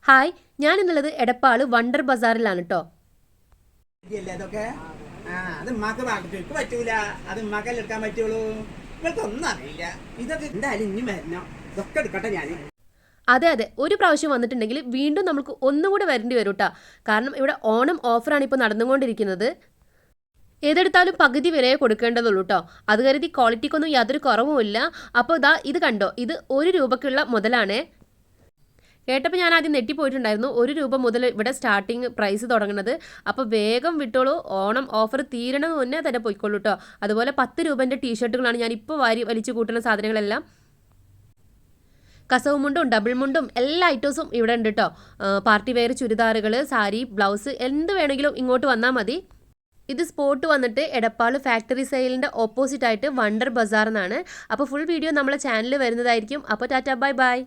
Hi, ഞാൻ ഇന്നുള്ളത് Edappal wonder ബസാറിലാണ് കേട്ടോ. അതൊക്കെ അത് ഉമ്മാക്ക് വാങ്ങിട്ട് പറ്റൂല, അത് ഉമ്മാക്കല്ലേ എടുക്കാൻ പറ്റുള്ളൂ. ഇവർക്കൊന്നും അറിയില്ല. ഇതൊക്കെ എന്തായാലും ഇനി വരണം, ഇതൊക്കെ എടുക്കട്ടെ ഞാൻ. അതെ അതെ, ഒരു പ്രാവശ്യം വന്നിട്ടുണ്ടെങ്കിൽ വീണ്ടും നമുക്ക് ഒന്നുകൂടെ വരേണ്ടി വരും കേട്ടോ. കാരണം ഇവിടെ ഓണം ഓഫറാണ് ഇപ്പോൾ നടന്നുകൊണ്ടിരിക്കുന്നത്. ഏതെടുത്താലും പകുതി വിലയെ കൊടുക്കേണ്ടതുള്ളൂ കേട്ടോ. അത് കരുതി ക്വാളിറ്റിക്കൊന്നും യാതൊരു കുറവുമില്ല. അപ്പോൾ ഇത് കണ്ടോ, ഇത് 1 രൂപയ്ക്കുള്ള മുതലാണേ. കേട്ടപ്പോൾ ഞാൻ ആദ്യം നെട്ടിപ്പോയിട്ടുണ്ടായിരുന്നു. 1 രൂപ മുതൽ ഇവിടെ സ്റ്റാർട്ടിങ് പ്രൈസ് തുടങ്ങുന്നത്. അപ്പോൾ വേഗം വിട്ടോളൂ, ഓണം ഓഫർ തീരണത് മുന്നേ തന്നെ പോയിക്കോളൂ കേട്ടോ. അതുപോലെ 10 രൂപേൻ്റെ ടീഷർട്ടുകളാണ് ഞാൻ ഇപ്പോൾ വലിച്ചു കൂട്ടുന്ന സാധനങ്ങളെല്ലാം. കസവ് മുണ്ടും ഡബിൾ മുണ്ടും എല്ലാ ഐറ്റംസും ഇവിടെ ഉണ്ട് കേട്ടോ. പാർട്ടി വെയർ ചുരിദാറുകൾ, സാരി, ബ്ലൗസ് എന്ത് വേണമെങ്കിലും ഇങ്ങോട്ട് വന്നാൽ മതി. ഇത് സ്പോട്ട് വന്നിട്ട് എടപ്പാൾ ഫാക്ടറി സെയിലിൻ്റെ ഓപ്പോസിറ്റ് ആയിട്ട് വണ്ടർ ബസാർ എന്നാണ്. അപ്പോൾ ഫുൾ വീഡിയോ നമ്മളെ ചാനലിൽ വരുന്നതായിരിക്കും. അപ്പോൾ ടാറ്റ ബൈ ബൈ.